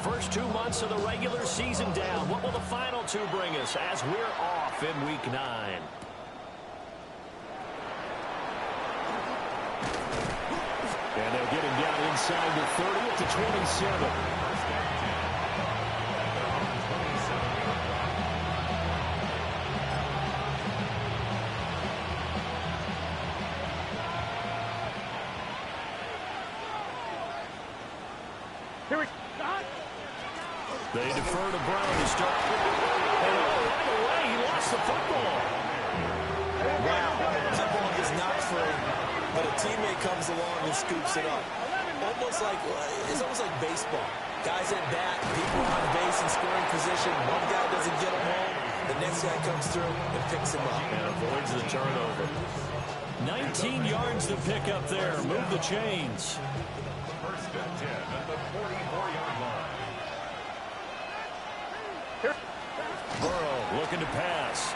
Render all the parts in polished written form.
First 2 months of the regular season down. What will the final two bring us as we're off in Week 9? And they'll get him down inside the 30 at the 27. They defer to Brown to start. And right away, he lost the football. Wow, that ball is not free, but a teammate comes along and scoops it up. It's almost like baseball. Guys at bat, people on base in scoring position. One guy doesn't get him home. The next guy comes through and picks him up. And avoids the turnover. 19 yards to pick up there. Move the chains. First and 10 at the 44-yard line. Burrow looking to pass.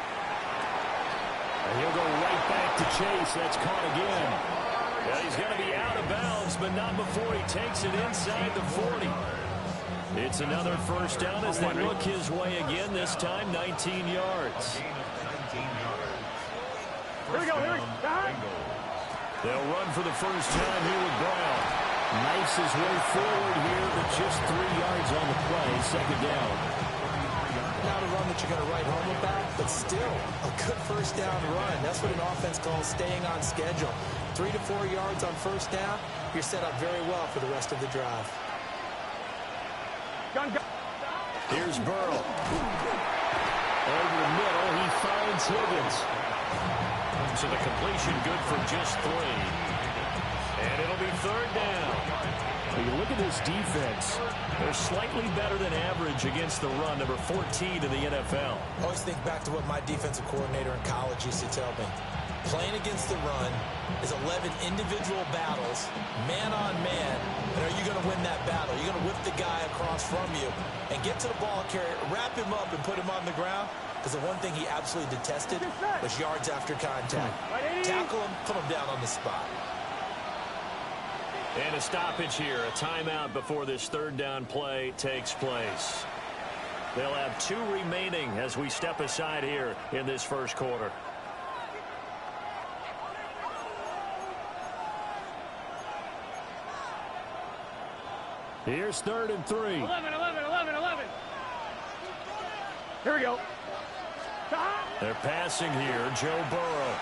And he'll go right back to Chase. That's caught again. Yeah, he's going to be out of bounds, but not before he takes it inside the 40. It's another first down as they look his way again, this time 19 yards. Here we go. They'll run for the first time here with Brown. Knifes his way forward here, but just 3 yards on the play, second down. Not a run that you're going to write home about, but still a good first down run. That's what an offense calls staying on schedule. 3 to 4 yards on first down, you're set up very well for the rest of the drive. Here's Burrow. Over the middle, he finds Higgins. So the completion good for just 3. And it'll be third down. When you look at this defense, they're slightly better than average against the run, number 14 in the NFL. I always think back to what my defensive coordinator in college used to tell me. Playing against the run is 11 individual battles, man on man. And are you going to win that battle? You're going to whip the guy across from you and get to the ball carrier, wrap him up, and put him on the ground. Because the one thing he absolutely detested was yards after contact. Tackle him, put him down on the spot. And a stoppage here, a timeout before this third down play takes place. They'll have 2 remaining as we step aside here in this first quarter. Here's 3rd and 3. 11. Here we go. They're passing here. Joe Burrow.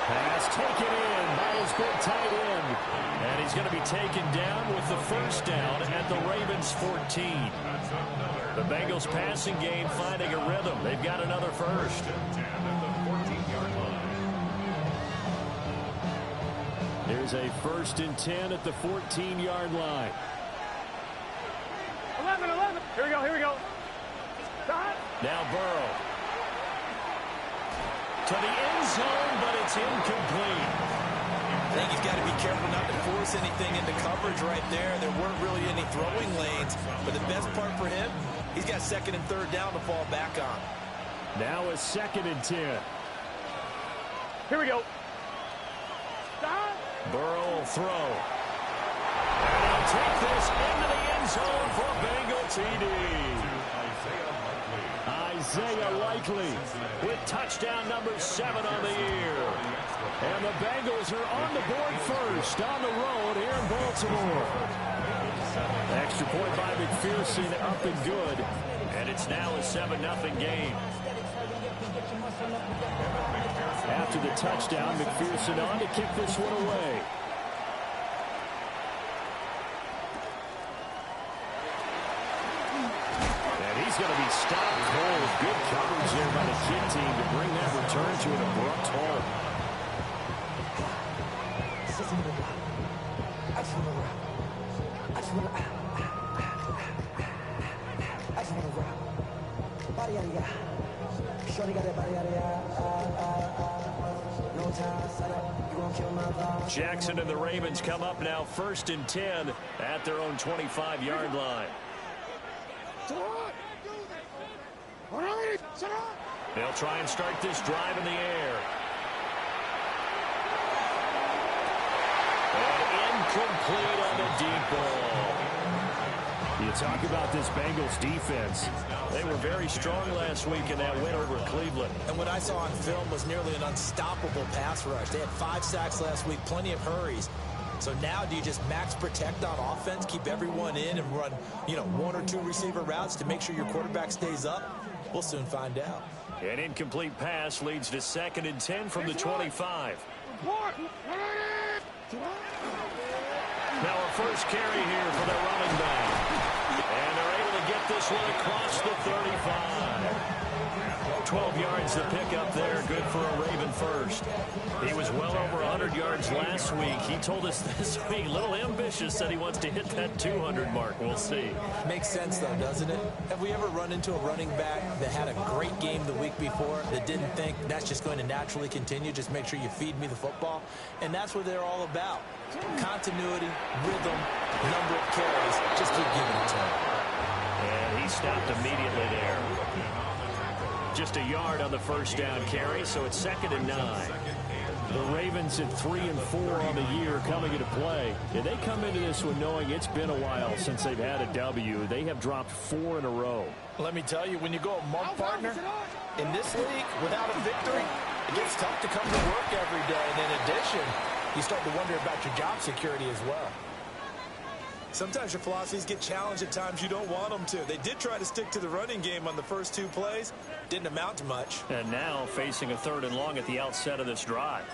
Pass taken in by his big tight end. And he's going to be taken down with the first down at the Ravens 14. The Bengals passing game finding a rhythm. They've got another first. Here's a 1st and 10 at the 14-yard line. 11. Here we go. Now Burrow. To the end zone, but it's incomplete. I think he's got to be careful not to force anything into coverage right there. There weren't really any throwing lanes. But the best part for him, he's got 2nd and 3rd down to fall back on. Now a 2nd and 10. Here we go. Burrow will throw. And he'll take this into the end zone for a Bengal TD. Isaiah Likely with touchdown number 7 on the year. And the Bengals are on the board first on the road here in Baltimore. Extra point by McPherson up and good. And it's now a 7-0 game. After the touchdown, McPherson on to kick this one away. And he's going to be stopped cold. Good coverage there by the kid team to bring that return to an abrupt halt. Jackson and the Ravens come up now 1st and 10 at their own 25-yard line. They'll try and start this drive in the air. And incomplete on the deep ball. You talk about this Bengals defense. They were very strong last week in that win over Cleveland. And what I saw on film was nearly an unstoppable pass rush. They had 5 sacks last week, plenty of hurries. So now do you just max protect on offense, keep everyone in and run, 1 or 2 receiver routes to make sure your quarterback stays up? We'll soon find out. An incomplete pass leads to 2nd and 10 from the 25. Now a first carry here for the running back. And they're able to get this one across the 35. 12 yards to pick up there. Good for a Raven first. He was well over 100 yards last week. He told us this week, a little ambitious, said he wants to hit that 200 mark. We'll see. Makes sense, though, doesn't it? Have we ever run into a running back that had a great game the week before that didn't think that's just going to naturally continue? Just make sure you feed me the football. And that's what they're all about. Continuity, rhythm, number of carries. Just keep giving it to him. And he stopped immediately there. Just a yard on the first down carry, so it's 2nd and 9. The Ravens at 3 and 4 on the year coming into play. And they come into this one knowing it's been a while since they've had a W. They have dropped 4 in a row. Let me tell you, when you go a month, partner, in this league, without a victory, it gets tough to come to work every day. And in addition, you start to wonder about your job security as well. Sometimes your philosophies get challenged at times you don't want them to. They did try to stick to the running game on the first 2 plays. Didn't amount to much. And now facing a 3rd and long at the outset of this drive.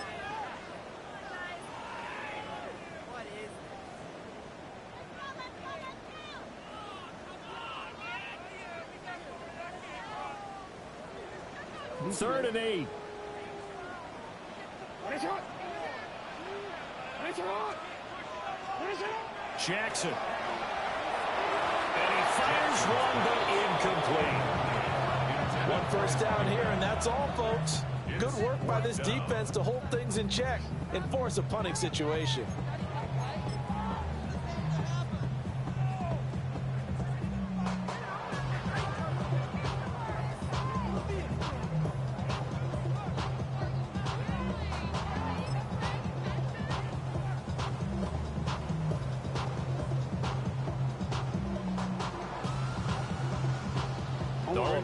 Third and 8. Jackson. And he fires one, but incomplete. 1 first down here, and that's all, folks. Good work by this defense to hold things in check and force a punting situation.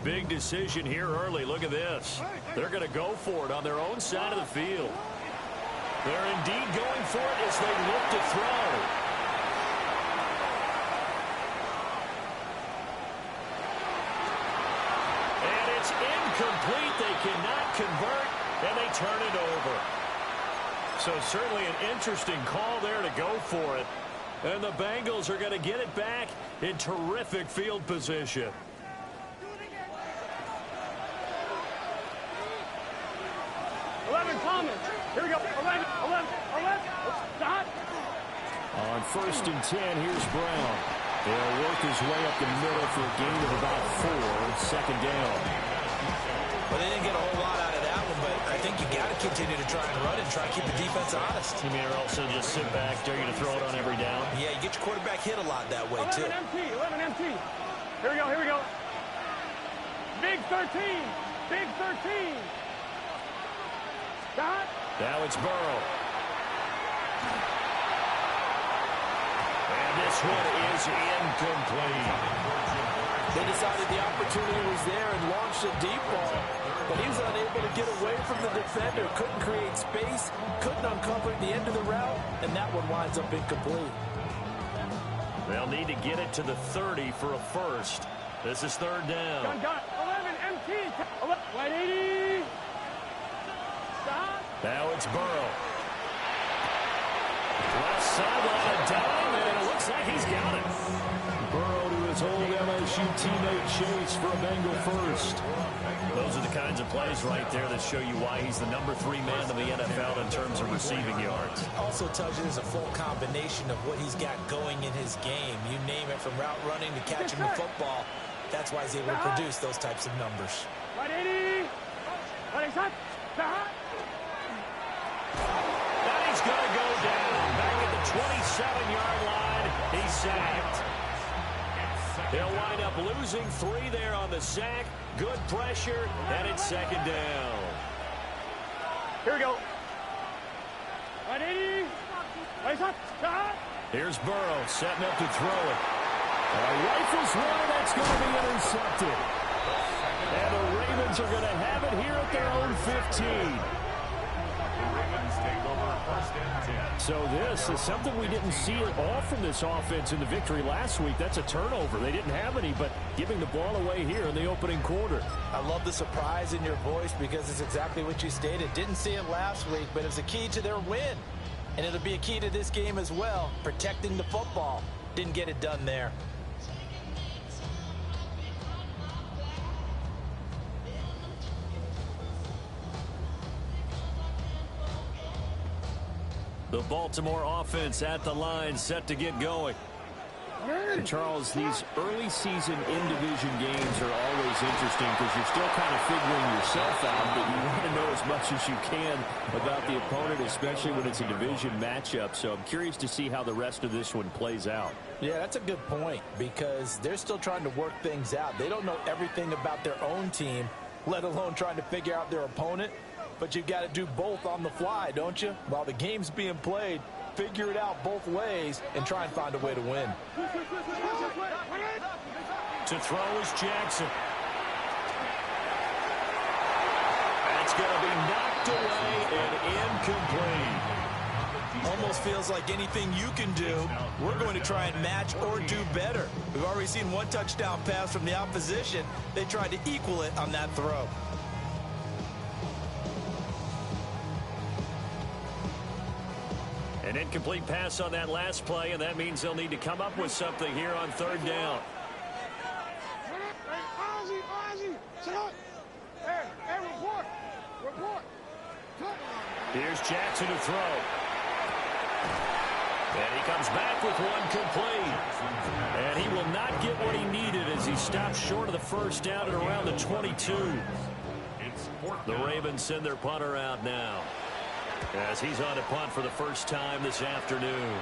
Big decision here early. Look at this. They're going to go for it on their own side of the field. They're indeed going for it as they look to throw. And it's incomplete. They cannot convert, and they turn it over. So certainly an interesting call there to go for it. And the Bengals are going to get it back in terrific field position. Here we go. 11. Stop. On 1st and 10, here's Brown. They'll work his way up the middle for a gain of about 4. 2nd down. Well, they didn't get a whole lot out of that one, but I think you got to continue to try and run and try and keep the defense honest. You mean also just sit back, dare you to throw it on every down? Yeah, you get your quarterback hit a lot that way, too. 11 MT. Here we go. Big 13. Big 13. Stop. Now it's Burrow. And this one is incomplete. They decided the opportunity was there and launched a deep ball, but he was unable to get away from the defender, couldn't create space, couldn't uncover the end of the route, and that one winds up incomplete. They'll need to get it to the 30 for a first. This is 3rd down. Got 11 MT. 180. Stop. Now it's Burrow. Left sideline, a dime, and it looks like he's got it. Burrow to his old LSU teammate Chase for a Bengal first. Those are the kinds of plays right there that show you why he's the number 3 man in the NFL in terms of receiving yards. Also tells you there's a full combination of what he's got going in his game. You name it, from route running to catching the football. That's why he's able to produce those types of numbers. 180. And he's going to go down back at the 27-yard line. He's sacked. They'll wind up losing 3 there on the sack. Good pressure, and it's 2nd down. Here we go. 180. Here's Burrow setting up to throw it. Rifles one, that's going to be intercepted. And the Ravens are going to have it here at their own 15. So this is something we didn't see at all from this offense in the victory last week. That's a turnover. They didn't have any, but giving the ball away here in the opening quarter. I love the surprise in your voice because it's exactly what you stated. Didn't see it last week, but it's a key to their win. And it'll be a key to this game as well, protecting the football. Didn't get it done there. The Baltimore offense at the line, set to get going. And Charles, these early season in-division games are always interesting because you're still kind of figuring yourself out, but you want to know as much as you can about the opponent, especially when it's a division matchup. So I'm curious to see how the rest of this one plays out. Yeah, that's a good point because they're still trying to work things out. They don't know everything about their own team, let alone trying to figure out their opponent. But you've got to do both on the fly, don't you? While the game's being played, figure it out both ways and try and find a way to win. To throw is Jackson. That's going to be knocked away and incomplete. Almost feels like anything you can do, we're going to try and match or do better. We've already seen one touchdown pass from the opposition. They tried to equal it on that throw. An incomplete pass on that last play, and that means they'll need to come up with something here on third down. Here's Jackson to throw. And he comes back with one complete. And he will not get what he needed as he stops short of the first down at around the 22. The Ravens send their punter out now, as he's on a punt for the first time this afternoon.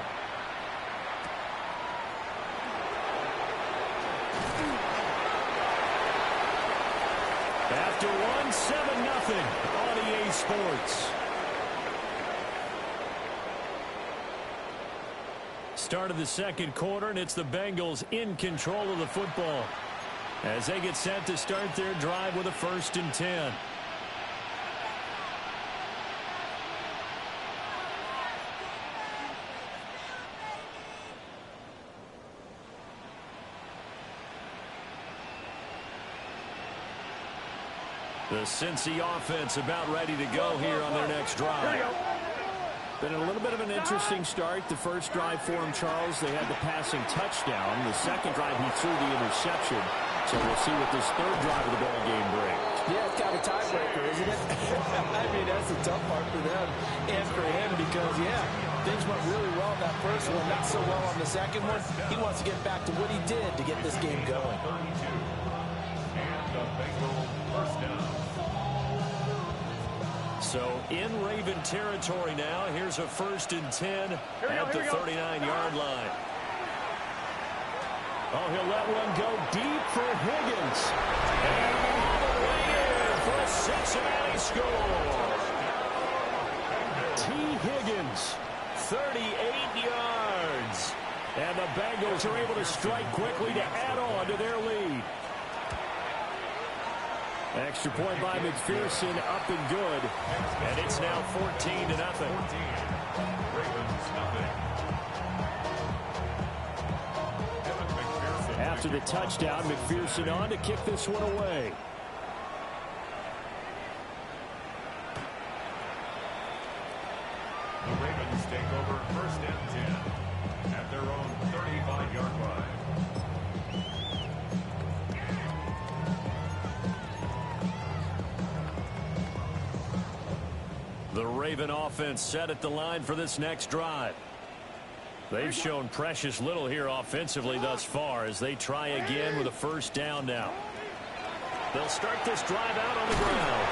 After one, 7-0 on EA Sports. Start of the second quarter, and it's the Bengals in control of the football as they get set to start their drive with a 1st and 10. The Cincy offense about ready to go here on their next drive. Been a little bit of an interesting start. The first drive for him, Charles, they had the passing touchdown. The second drive, he threw the interception. So we'll see what this third drive of the ball game brings. Yeah, it's kind of a tiebreaker, isn't it? I mean, that's the tough part for them and for him because, yeah, things went really well in that first one, not so well on the second one. He wants to get back to what he did to get this game going. And the Bengals first down. So in Raven territory now, here's a 1st and 10 at the 39-yard line. Oh, he'll let one go deep for Higgins. And all the way in for a Cincinnati score. T. Higgins, 38 yards. And the Bengals are able to strike quickly to add on to their lead. Extra point by McPherson, up and good. And it's now 14-0. Ravens, nothing. After the touchdown, McPherson on to kick this one away. The Ravens take over 1st and 10 at their own 35-yard line. The Raven offense set at the line for this next drive. They've shown precious little here offensively thus far as they try again with a 1st down now. They'll start this drive out on the ground.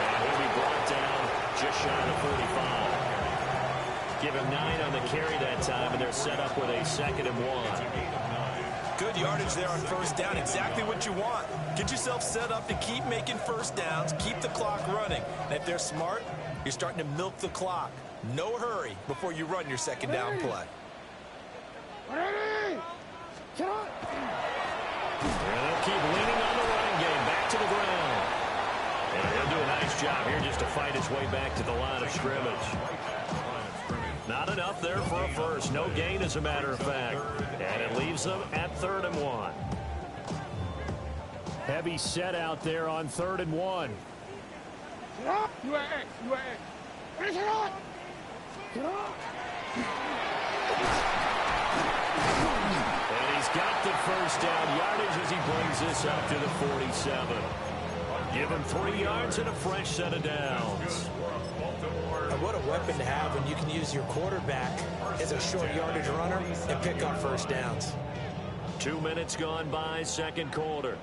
And he'll be brought down just shy of 45. Give him 9 on the carry that time, and they're set up with a 2nd and 1. Good yardage there on 1st down. Exactly what you want. Get yourself set up to keep making 1st downs, keep the clock running. And if they're smart, you're starting to milk the clock. No hurry before you run your 2nd down play. And they'll keep leaning on the running game. Back to the ground. And he'll do a nice job here just to fight his way back to the line of scrimmage. Not enough there for a first. No gain, as a matter of fact. And it leaves them at 3rd and 1. Heavy set out there on 3rd and 1. And he's got the first down yardage as he brings this up to the 47. Give him 3 yards and a fresh set of downs. And what a weapon to have when you can use your quarterback as a short yardage runner and pick up first downs. 2 minutes gone by, second quarter.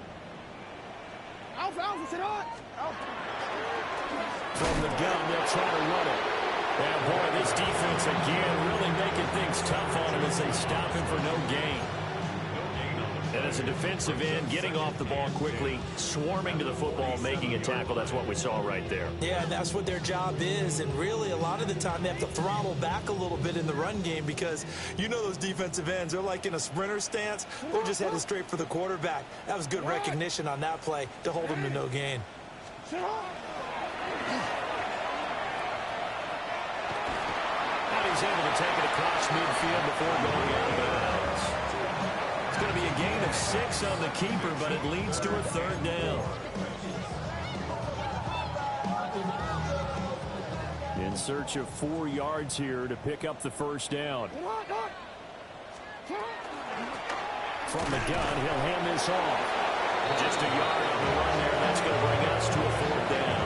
From the gun, they'll try to run it. And boy, this defense again really making things tough on him as they stop him for no gain. And as a defensive end, getting off the ball quickly, swarming to the football, making a tackle, that's what we saw right there. Yeah, and that's what their job is. And really, a lot of the time, they have to throttle back a little bit in the run game because you know those defensive ends, they're like in a sprinter stance. They're just headed straight for the quarterback. That was good recognition on that play to hold him to no gain. And he's able to take it across midfield before going out of bounds. It's going to be a gain of 6 on the keeper, but it leads to a 3rd down. In search of 4 yards here to pick up the first down. From the gun, he'll hand this off. Just a yard on the run there. That's going to bring us to a 4th down.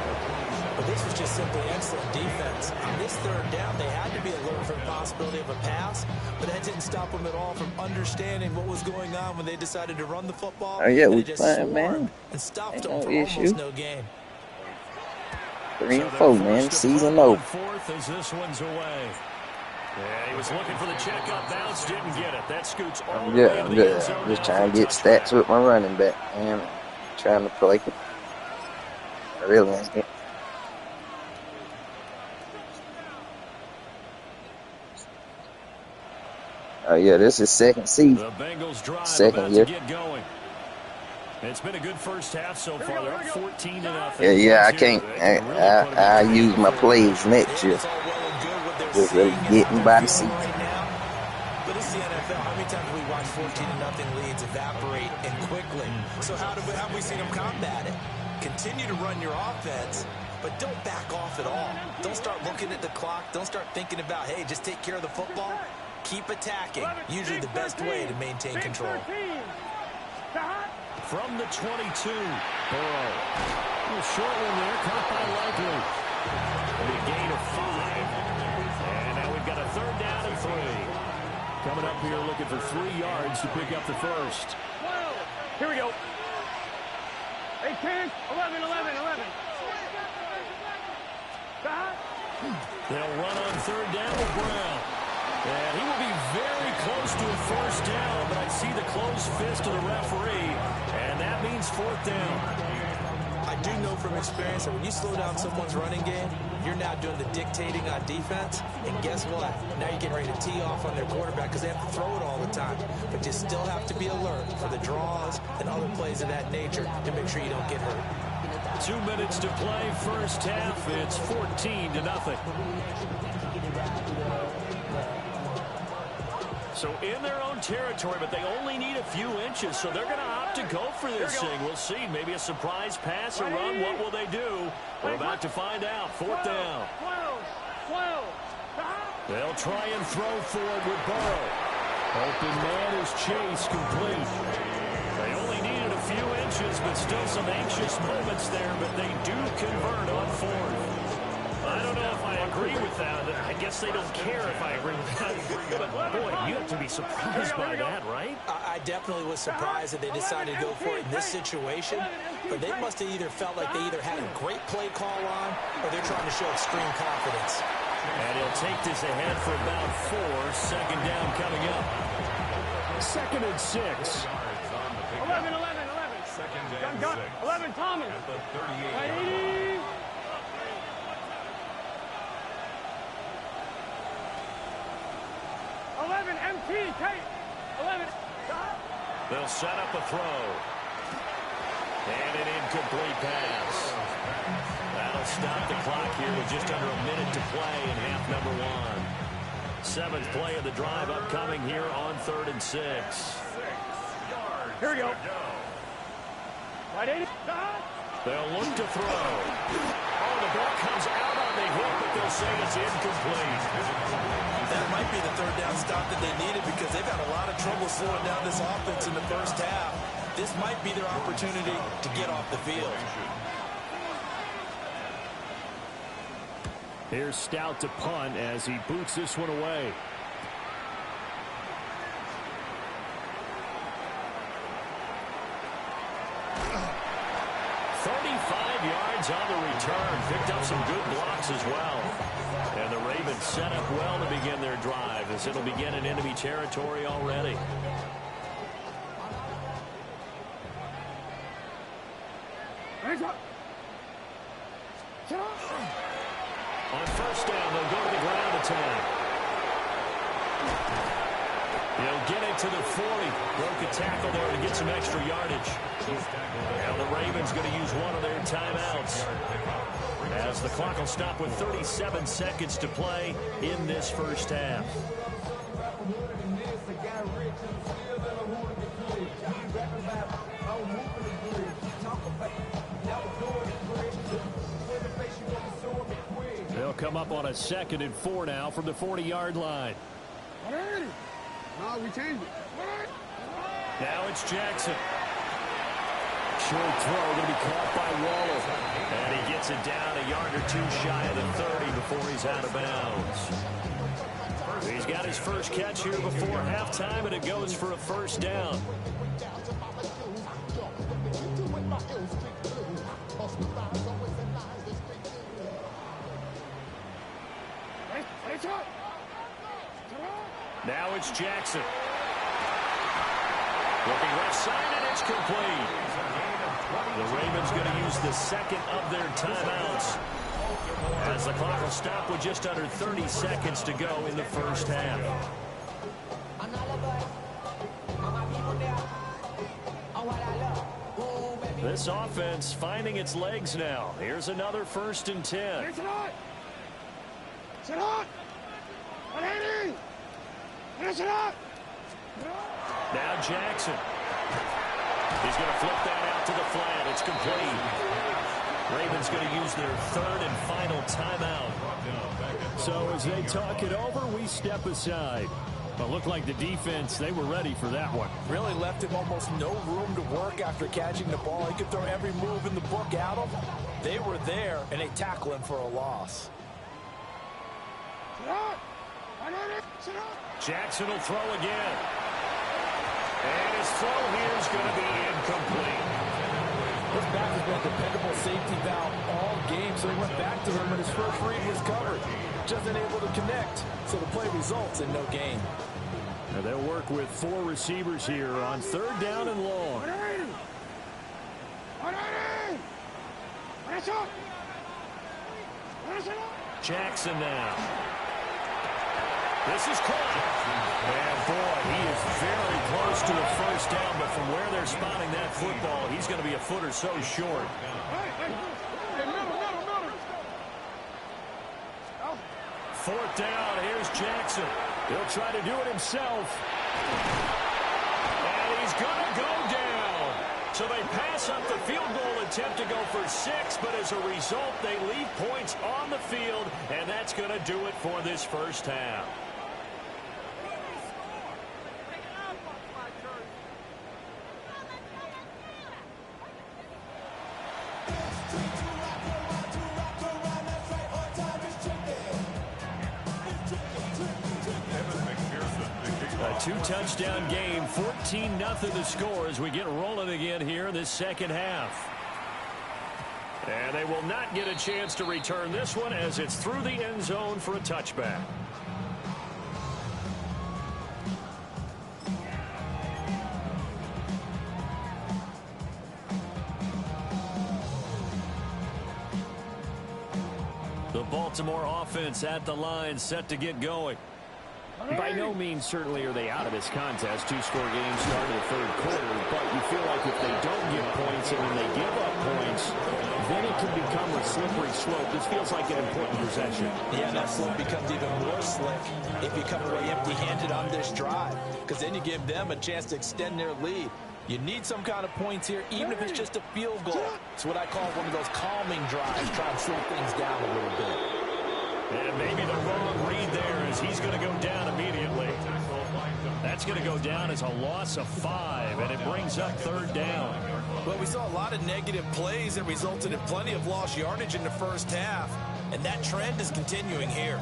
But this was just simply excellent defense. On this 3rd down, they had to be alert for the possibility of a pass, but that didn't stop them at all from understanding what was going on when they decided to run the football. Oh, yeah, we just playing, man. And stopped Ain't them no for issue. almost no gain. 3 and 4, man. Season over. 4th as this one's away. Yeah, he was looking for the checkup bounce, didn't get it. That scoots all the way I'm into the good. end zone. I'm just Now trying to for get stats with my running back, man. Trying to play. I really ain't. Oh, yeah, this is second season. The Bengals drive Second about year. to get going. It's been a good first half so far. They're up 14-0. Yeah, I can't. I use my plays next year. It's all well and good what they're Just really seeing and getting how by they're the feeling season. right now. But it's the NFL. How many times have we watched 14-0 leads evaporate and quickly? So how have we seen them combat it? Continue to run your offense, but don't back off at all. Don't start looking at the clock. Don't start thinking about, hey, just take care of the football. Keep attacking. Usually the best way to maintain control. From the 22, Burrow. A short one there, caught by Likely. It'll be a gain of 5. And now we've got a 3rd down and 3. Coming up here looking for 3 yards to pick up the first. Here we go. 18, 11, 11, 11. They'll run on 3rd down with Brown. And he will be very close to a first down, but I see the closed fist of the referee, and that means 4th down. I do know from experience that when you slow down someone's running game, you're now doing the dictating on defense. And guess what? Now you're getting ready to tee off on their quarterback because they have to throw it all the time. But you still have to be alert for the draws and other plays of that nature to make sure you don't get hurt. 2 minutes to play, first half. It's 14-0. So in their own territory, but they only need a few inches, so they're going to opt to go for this thing. We'll see. Maybe a surprise pass or run. What will they do? We're about to find out. 4th down. They'll try and throw for it with Burrow. Open man is Chase complete. They only needed a few inches, but still some anxious moments there, but they do convert on 4th. I don't know if I agree with that. I guess they don't care if I agree with that. But, boy, you have to be surprised by that, right? I definitely was surprised that they decided to go for it in this situation. But they must have either felt like they either had a great play call on or they're trying to show extreme confidence. And he'll take this ahead for about 4. 2nd down coming up. 2nd and 6. 11, 11, 11. Second and Gun, 6. 11, Thomas. At the 38-yard line. 11, MT, Kate. 11. They'll set up a throw. And an incomplete pass. That'll stop the clock here with just under a minute to play in half number one. Seventh play of the drive upcoming here on 3rd and 6. Here we go. Right in. They'll look to throw. Oh, the ball comes out on the hit, but they'll say it's incomplete. That might be the third down stop that they needed because they've had a lot of trouble slowing down this offense in the first half. This might be their opportunity to get off the field. Here's Stout to punt as he boots this one away. Yards on the return. Picked up some good blocks as well. And the Ravens set up well to begin their drive as it'll begin in enemy territory already. On first down, they'll go to the ground attack. He'll get it to the 40. Broke a tackle there to get some extra yardage. Now the Ravens going to use one of their timeouts as the clock will stop with 37 seconds to play in this first half. They'll come up on a 2nd and 4 now from the 40-yard line. No, we changed it. Now it's Jackson. Short throw going to be caught by Waller. And he gets it down a yard or two shy of the 30 before he's out of bounds. He's got his first catch here before halftime, and it goes for a first down. Now it's Jackson. Looking left side, and it's complete. The Ravens going to use the second of their timeouts as the clock will stop with just under 30 seconds to go in the first half. This offense finding its legs now. Here's another 1st and 10. Now Jackson. He's going to flip that out to the flat. It's complete. Ravens going to use their 3rd and final timeout. So as they talk it over, we step aside. But looked like the defense, they were ready for that one. Really left him almost no room to work after catching the ball. He could throw every move in the book at him. They were there, and they tackle him for a loss. Jackson will throw again. And his throw here is going to be incomplete. This back has been a dependable safety valve all game, so he went back to him, and his first read was covered. Just unable to connect, so the play results in no gain. Now they'll work with 4 receivers here on 3rd down and long. Jackson now. This is caught. And boy, he is very close to a first down, but from where they're spotting that football, he's going to be a foot or so short. 4th down, here's Jackson. He'll try to do it himself. And he's going to go down. So they pass up the field goal attempt to go for 6, but as a result, they leave points on the field, and that's going to do it for this first half. A 2-touchdown game, 14-0 the score as we get rolling again here in this second half. And they will not get a chance to return this one as it's through the end zone for a touchback. The Baltimore offense at the line set to get going. By no means certainly are they out of this contest. Two-score game started the third quarter, but you feel like if they don't get points and when they give up points, then it can become a slippery slope. This feels like an important possession. Yeah, that slope becomes even more slick if you come away empty-handed on this drive, because then you give them a chance to extend their lead. You need some kind of points here, even if it's just a field goal. It's what I call one of those calming drives, try and slow things down a little bit. And maybe the wrong read there as he's going to go down immediately. That's going to go down as a loss of 5, and it brings up third down. Well, we saw a lot of negative plays that resulted in plenty of lost yardage in the first half, and that trend is continuing here.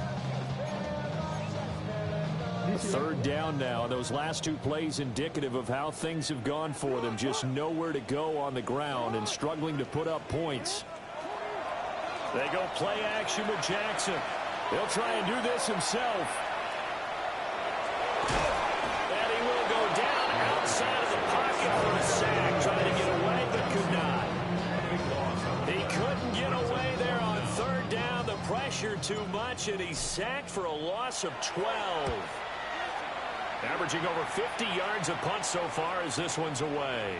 Third down now. Those last 2 plays indicative of how things have gone for them. Just nowhere to go on the ground and struggling to put up points. They go play action with Jackson. He'll try and do this himself. And he will go down outside of the pocket for a sack. Trying to get away, but could not. He couldn't get away there on third down. The pressure too much, and he's sacked for a loss of 12. Averaging over 50 yards a punt so far as this one's away.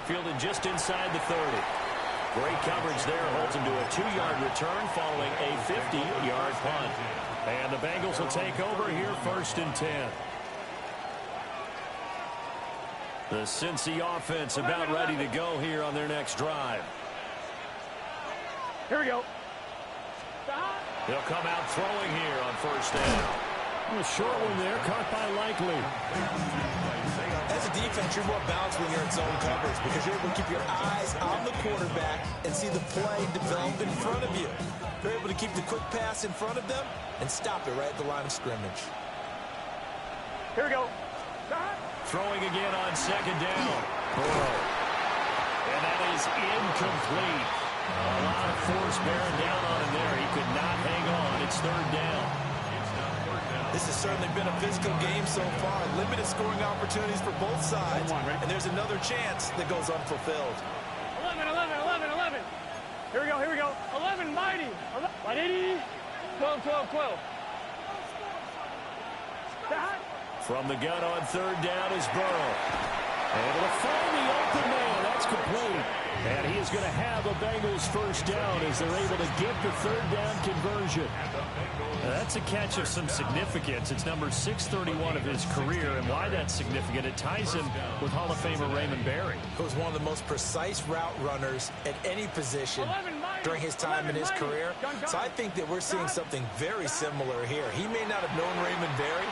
Fielded just inside the 30. Great coverage there, holds him to a 2-yard return following a 50-yard punt. And the Bengals will take over here, 1st and 10. The Cincy offense about ready to go here on their next drive. Here we go. They'll come out throwing here on 1st down. A short one there, caught by Likely. As a defense, you're more balanced when you're in zone coverage because you're able to keep your eyes on the quarterback and see the play develop in front of you. You're able to keep the quick pass in front of them and stop it right at the line of scrimmage. Here we go. Throwing again on 2nd down. Burrow. And that is incomplete. A lot of force bearing down on him there. He could not hang on. It's 3rd down. This has certainly been a physical game so far. Limited scoring opportunities for both sides. And there's another chance that goes unfulfilled. 11, 11, 11, 11. Here we go, here we go. 11, mighty. 80. 12, 12, 12. From the gun on 3rd down is Burrow. Able to find the open man. That's complete. And he is going to have a Bengals 1st down as they're able to get the 3rd down conversion. That's a catch of some significance. It's number 631 of his career, and why that's significant, it ties him with Hall of Famer Raymond Berry, who was one of the most precise route runners at any position during his time in his career. So I think that we're seeing something very similar here. He may not have known Raymond Berry,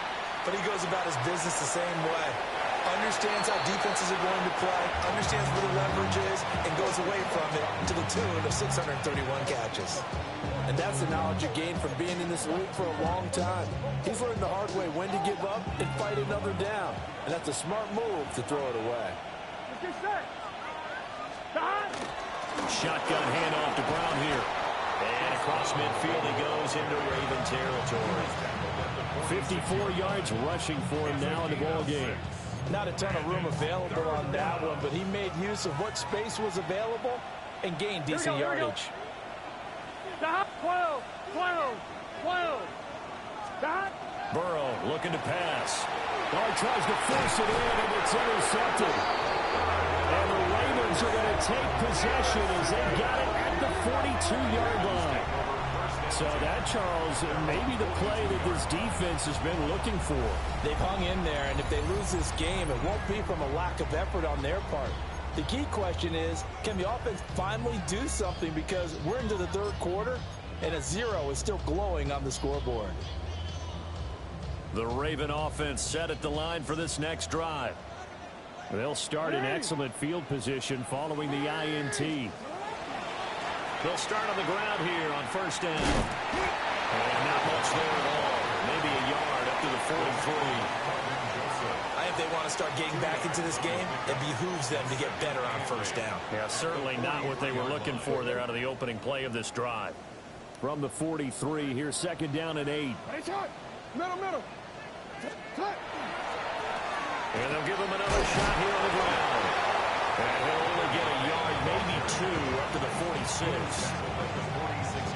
but he goes about his business the same way. Understands how defenses are going to play, understands where the leverage is, and goes away from it to the tune of 631 catches. And that's the knowledge you gain from being in this league for a long time. He's learned the hard way when to give up and fight another down. And that's a smart move to throw it away. Shotgun handoff to Brown here. And across midfield he goes into Raven territory. 54 yards rushing for him now in the ball game. Not a ton of room available on that one, but he made use of what space was available and gained decent yardage. 12, 12, 12. Burrow looking to pass. Oh, he tries to force it in, and it's intercepted. And the Ravens are going to take possession as they got it at the 42-yard line. So that, Charles, maybe the play that this defense has been looking for. They've hung in there, and if they lose this game, it won't be from a lack of effort on their part. The key question is, can the offense finally do something, because we're into the 3rd quarter, and a 0 is still glowing on the scoreboard. The Raven offense set at the line for this next drive. They'll start in excellent field position following the INT. They'll start on the ground here on 1st down. And not much there at all. Maybe a yard up to the 43. I think they want to start getting back into this game. It behooves them to get better on 1st down. Yeah, certainly not what they were looking for there out of the opening play of this drive. From the 43, here's 2nd down and 8. Middle, middle. Cut. And they'll give him another shot here on the ground. And he'll only get a yard, maybe 2, up to the 46.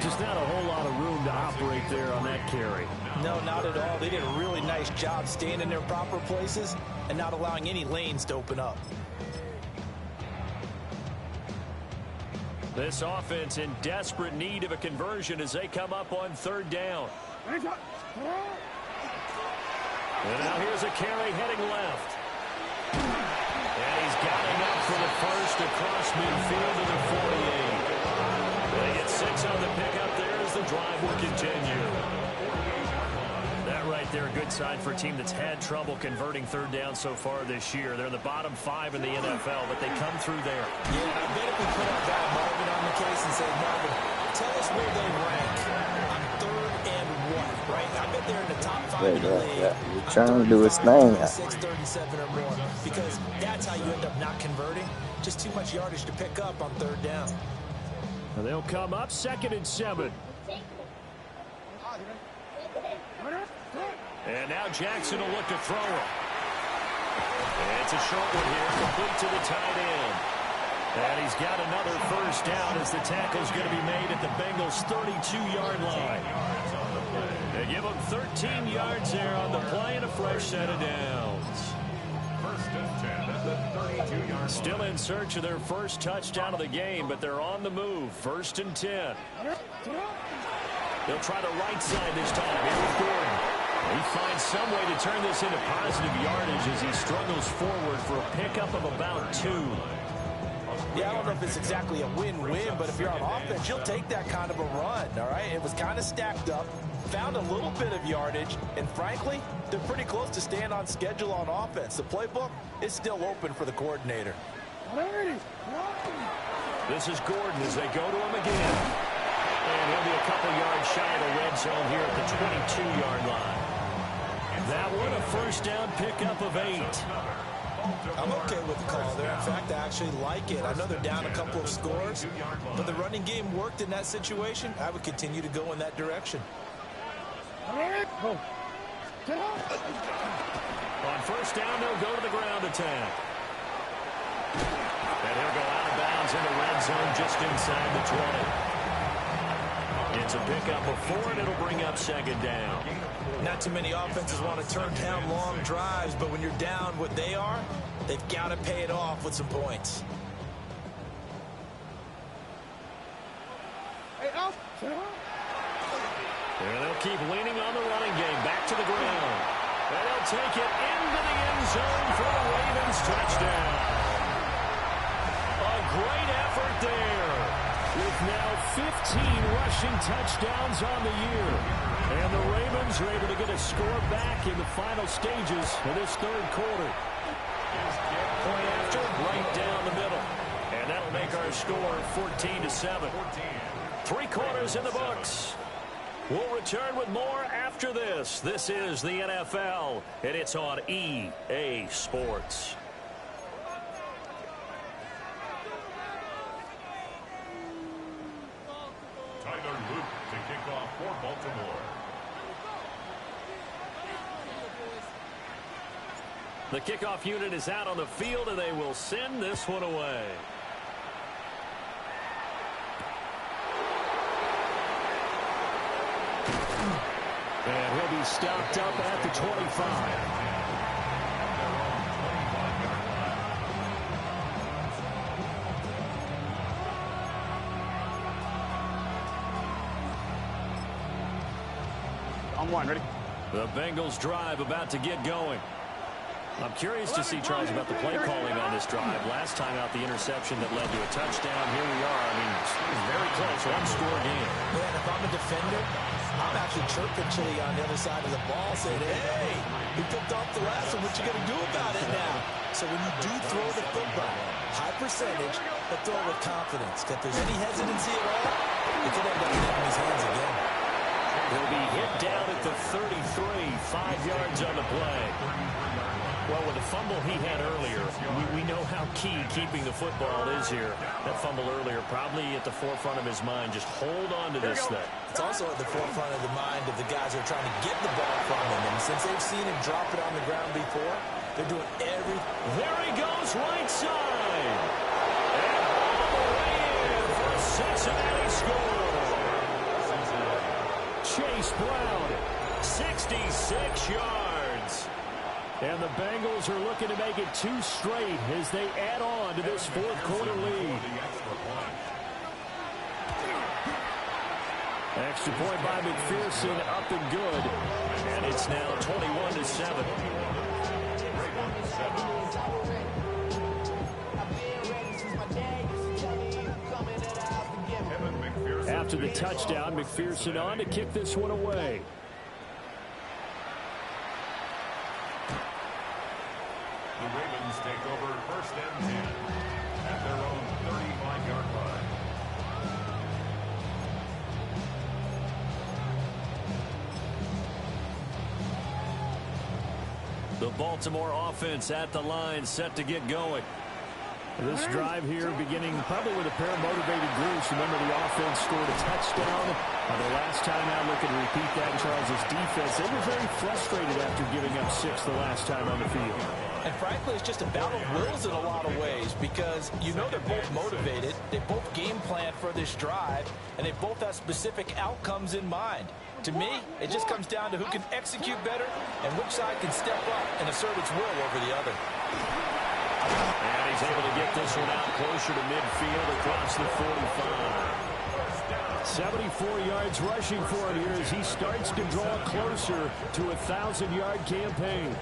Just not a whole lot of room to operate there on that carry. No, not at all. They did a really nice job staying in their proper places and not allowing any lanes to open up. This offense in desperate need of a conversion as they come up on third down. And now here's a carry heading left. And he's got enough for the first across midfield to the 48. They get 6 on the pickup there as the drive will continue. That right there, a good sign for a team that's had trouble converting third down so far this year. They're in the bottom 5 in the NFL, but they come through there. Yeah, I bet if we put our guy Marvin on the case and say, Marvin, tell us where they rank on third and what, right? I bet they're in the top 5 in the league. You're trying to do his thing. 6, 37 or more, because that's how you end up not converting. Just too much yardage to pick up on third down. And they'll come up 2nd and 7. And now Jackson will look to throw it. And it's a short one here, complete to the tight end. And he's got another first down as the tackle's going to be made at the Bengals' 32-yard line. They give them 13 yards there on the play and a fresh set of downs. First and 10 at the 32-yard line. Still in search of their first touchdown of the game, but they're on the move. 1st and 10. They'll try the right side this time. Here with Gordon. He finds some way to turn this into positive yardage as he struggles forward for a pickup of about 2. Yeah, I don't know if it's exactly a win-win, but if you're on offense, you'll take that kind of a run, all right? It was kind of stacked up, found a little bit of yardage, and frankly, they're pretty close to staying on schedule on offense. The playbook is still open for the coordinator. This is Gordon as they go to him again. And he'll be a couple yards shy of the red zone here at the 22-yard line. That one, a first down pickup of 8. I'm okay with the call there. In fact, I actually like it. I know they're down a couple of scores, but the running game worked in that situation. I would continue to go in that direction. On first down, they'll go to the ground attack. And he'll go out of bounds in the red zone just inside the 20. It's a pickup of 4, and it'll bring up 2nd down. Not too many offenses want to turn down long drives, but when you're down what they are, they've got to pay it off with some points. And they'll keep leaning on the running game. Back to the ground. And they'll take it into the end zone for the Ravens touchdown. A great effort there, with now 15 rushing touchdowns on the year. And the Ravens are able to get a score back in the final stages of this third quarter. Point after, right down the middle. And that'll make our score 14-7. 3 quarters in the books. We'll return with more after this. This is the NFL, and it's on EA Sports. Tyler Luke to kick off for Baltimore. The kickoff unit is out on the field, and they will send this one away. And he'll be stopped up at the 25. On 1, ready? The Bengals drive about to get going. I'm curious to see, Charles, about the play calling on this drive. Last time out, the interception that led to a touchdown. Here we are. I mean, it's very close, one-score game. Man, if I'm a defender, I'm actually chirping Chili on the other side of the ball, saying, hey, he picked off the last one. What you going to do about it now? So when you do throw the football, high percentage, but throw it with confidence. If there's any hesitancy at all, it could end up in his hands again. He'll be hit down at the 33, 5 yards on the play. Well, with the fumble he had earlier, we know how key keeping the football is here. That fumble earlier probably at the forefront of his mind. Just hold on to this thing. It's also at the forefront of the mind of the guys who are trying to get the ball from him. And since they've seen him drop it on the ground before, they're doing everything. There he goes, right side. And all the way in for a Cincinnati score. Chase Brown, 66 yards. And the Bengals are looking to make it 2 straight as they add on to this fourth quarter lead. Extra point by McPherson, up and good. And it's now 21-7. After the touchdown, McPherson on to kick this one away. The Ravens take over first and 10 at their own 35-yard line. The Baltimore offense at the line, set to get going. This drive here beginning probably with a pair of motivated groups. Remember, the offense scored a touchdown. The last time out, looking to repeat that, Charles' defense, they were very frustrated after giving up 6 the last time on the field. And frankly, it's just a battle of wills in a lot of ways because you know they're both motivated. They both game plan for this drive, and they both have specific outcomes in mind. To me, it just comes down to who can execute better and which side can step up and assert its will over the other. And he's able to get this one out closer to midfield across the 45. 74 yards rushing for him here as he starts to draw closer to a 1,000-yard campaign.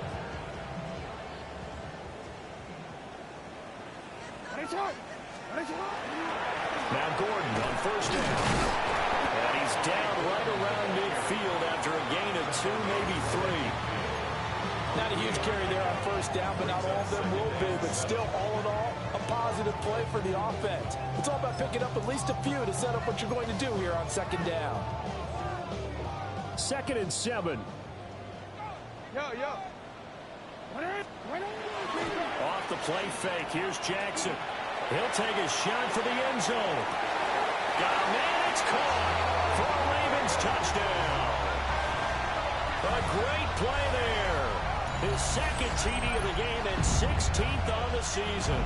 Now Gordon on first down. And he's down right around midfield after a gain of 2, maybe 3. Not a huge carry there on first down, but not all of them will be. But still, all in all, a positive play for the offense. It's all about picking up at least a few to set up what you're going to do here on second down. 2nd and 7. Off the play fake. Here's Jackson. He'll take a shot for the end zone. Got a man. It's caught for a Ravens touchdown. A great play there. His 2nd TD of the game and 16th on the season.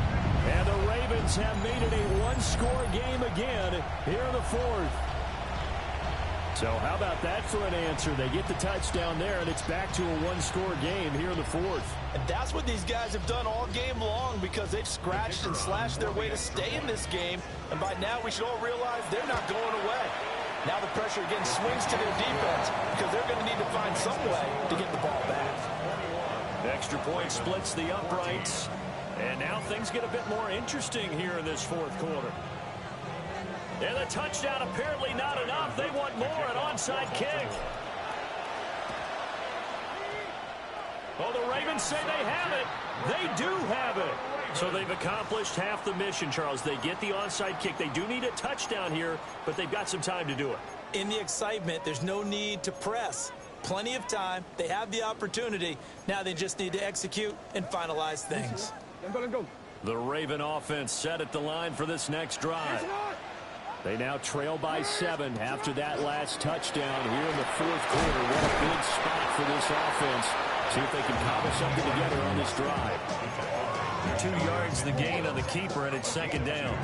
And the Ravens have made it a 1-score game again here in the 4th. So how about that for an answer? They get the touchdown there, and it's back to a 1-score game here in the 4th. And that's what these guys have done all game long because they've scratched and slashed their way to stay in this game. And by now, we should all realize they're not going away. Now the pressure again swings to their defense because they're going to need to find some way to get the ball back. Extra point splits the uprights. And now things get a bit more interesting here in this 4th quarter. And the touchdown apparently not enough. They want more, an onside kick. Well, the Ravens say they have it. They do have it. So they've accomplished half the mission, Charles. They get the onside kick. They do need a touchdown here, but they've got some time to do it. In the excitement, there's no need to press. Plenty of time. They have the opportunity. Now they just need to execute and finalize things. The Raven offense set at the line for this next drive. They now trail by 7 after that last touchdown here in the 4th quarter. What a big spot for this offense. See if they can cobble something together on this drive. 2 yards the gain on the keeper, and it's 2nd down.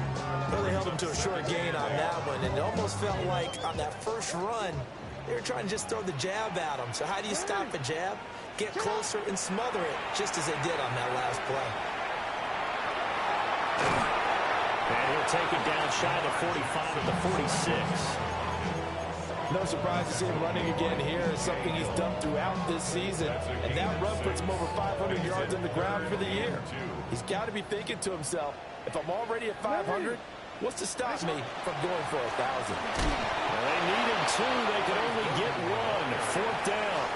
Well, they held him to a short gain on that one, and it almost felt like on that first run, they were trying to just throw the jab at him. So how do you stop a jab? Get closer and smother it, just as they did on that last play. And he'll take it down shy of the 45 at the 46. No surprise to see him running again here. It's something he's done throughout this season. And that run puts him over 500 yards on the ground for the year. He's got to be thinking to himself, if I'm already at 500, what's to stop me from going for 1,000? Well, they needed 2. They could only get 1. 4th down.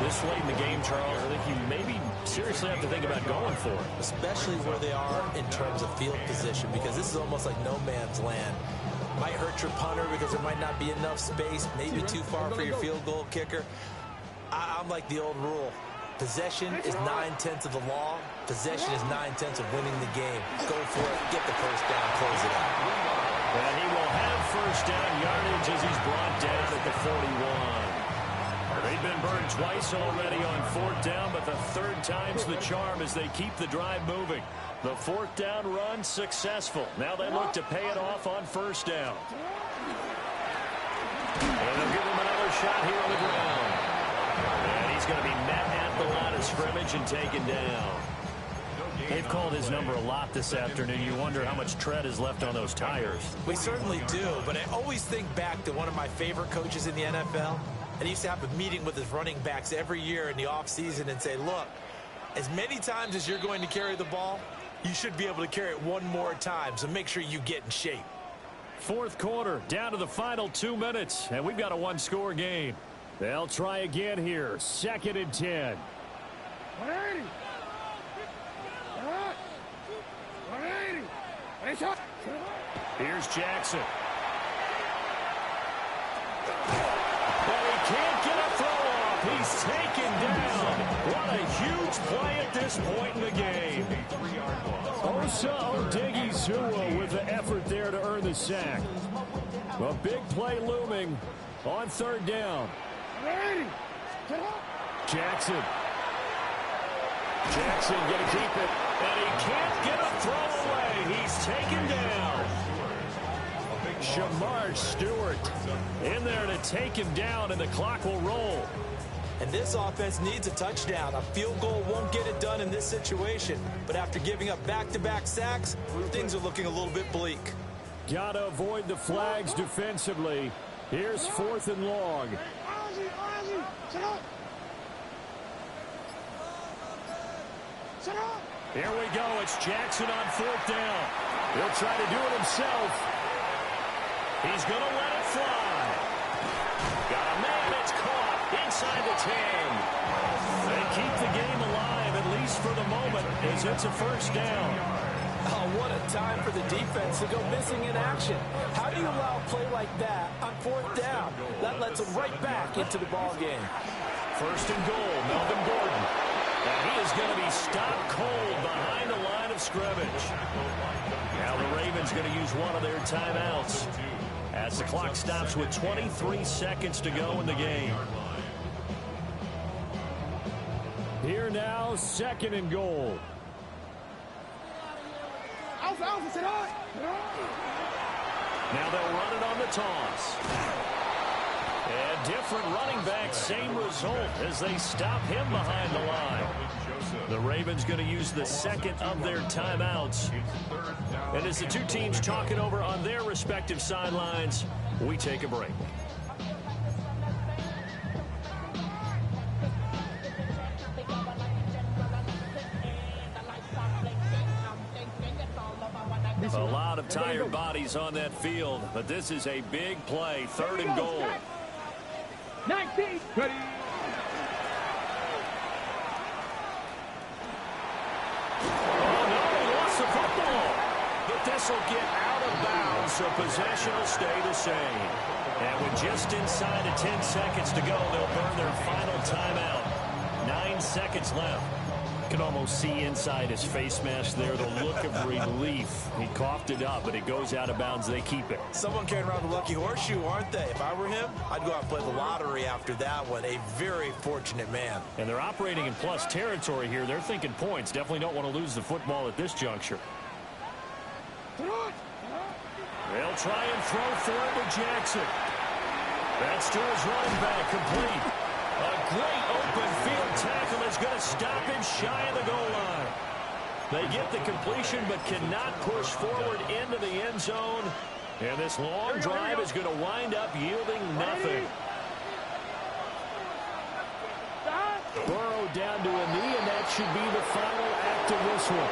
This late in the game, Charles, I think you maybe seriously have to think about going for it. Especially where they are in terms of field position, because this is almost like no man's land. Might hurt your punter because there might not be enough space, maybe too far for your field goal kicker. I'm like the old rule. Possession is 9/10 of the law. Possession is 9/10 of winning the game. Go for it, get the first down, close it out. And he will have first down yardage as he's brought down at the 41. They've been burned twice already on 4th down, but the 3rd time's the charm as they keep the drive moving. The 4th down run successful. Now they look to pay it off on 1st down. And they'll give him shot here on the ground. And he's going to be met at the line of scrimmage and taken down. They've called his number a lot this afternoon. You wonder how much tread is left on those tires. We certainly do, but I always think back to one of my favorite coaches in the NFL. And he used to have a meeting with his running backs every year in the offseason and say, look, as many times as you're going to carry the ball, you should be able to carry it one more time, so make sure you get in shape. Fourth quarter, down to the final 2 minutes, and we've got a one-score game. They'll try again here, 2nd and 10. 180. 180. Here's Jackson. But he can't get a throw off. He's taken down. What a huge play at this point in the game. Osa Odighizuwa with the effort there to earn the sack. A big play looming on 3rd down. 180. Jackson. Jackson going to keep it, and he can't get a throw away. He's taken down. Shamar Stewart in there to take him down, and the clock will roll. And this offense needs a touchdown. A field goal won't get it done in this situation. But after giving up back-to-back sacks, things are looking a little bit bleak. Got to avoid the flags defensively. Here's 4th and long. Here we go. It's Jackson on 4th down. He'll try to do it himself. He's going to let it fly. Got a man that's caught inside the 10. They keep the game alive, at least for the moment, as it's a 1st down. Oh, what a time for the defense to go missing in action. How do you allow a play like that on 4th down? That lets them right back into the ball game. 1st and goal, Melvin Gordon. And he is going to be stopped cold behind the line of scrimmage. Now the Ravens going to use one of their timeouts as the clock stops with 23 seconds to go in the game. Here now, 2nd and goal. Now they'll run it on the toss. And different running back, same result as they stop him behind the line. The Ravens going to use the 2nd of their timeouts. And as the two teams talking over on their respective sidelines, we take a break. A lot of tired bodies on that field, but this is a big play, 3rd and goal. 19. Ready. Oh, no, he lost the football. But this will get out of bounds, so possession will stay the same. And with just inside of 10 seconds to go, they'll burn their final timeout. 9 seconds left. You can almost see inside his face mask there the look of relief. He coughed it up, but it goes out of bounds. They keep it. Someone carrying around the lucky horseshoe, aren't they? If I were him, I'd go out and play the lottery after that one. A very fortunate man. And they're operating in plus territory here. They're thinking points. Definitely don't want to lose the football at this juncture. They'll try and throw for it with Jackson. That's to his running back, complete. A great open field tackle is going to stop him shy of the goal line. They get the completion but cannot push forward into the end zone. And this long drive is going to wind up yielding nothing. Burrow down to a knee, and that should be the final act of this one.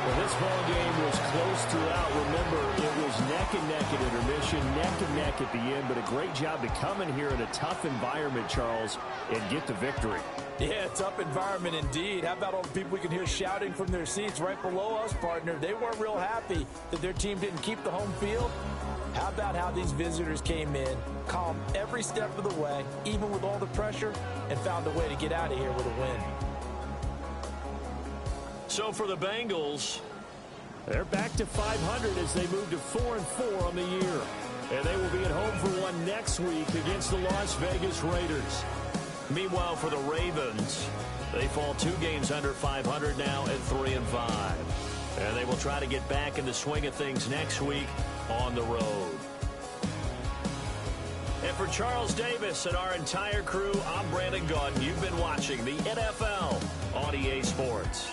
Well, this ball game was close throughout. Remember, it was neck and neck at intermission, neck and neck at the end, but a great job to come in here in a tough environment, Charles, and get the victory. Yeah, tough environment indeed. How about all the people we can hear shouting from their seats right below us, partner? They weren't real happy that their team didn't keep the home field. How about how these visitors came in, calm every step of the way, even with all the pressure, and found a way to get out of here with a win. So for the Bengals, they're back to 500 as they move to 4-4 on the year. And they will be at home for one next week against the Las Vegas Raiders. Meanwhile, for the Ravens, they fall 2 games under 500 now at 3-5. And they will try to get back in the swing of things next week on the road. And for Charles Davis and our entire crew, I'm Brandon Gaudin. You've been watching the NFL on EA Sports.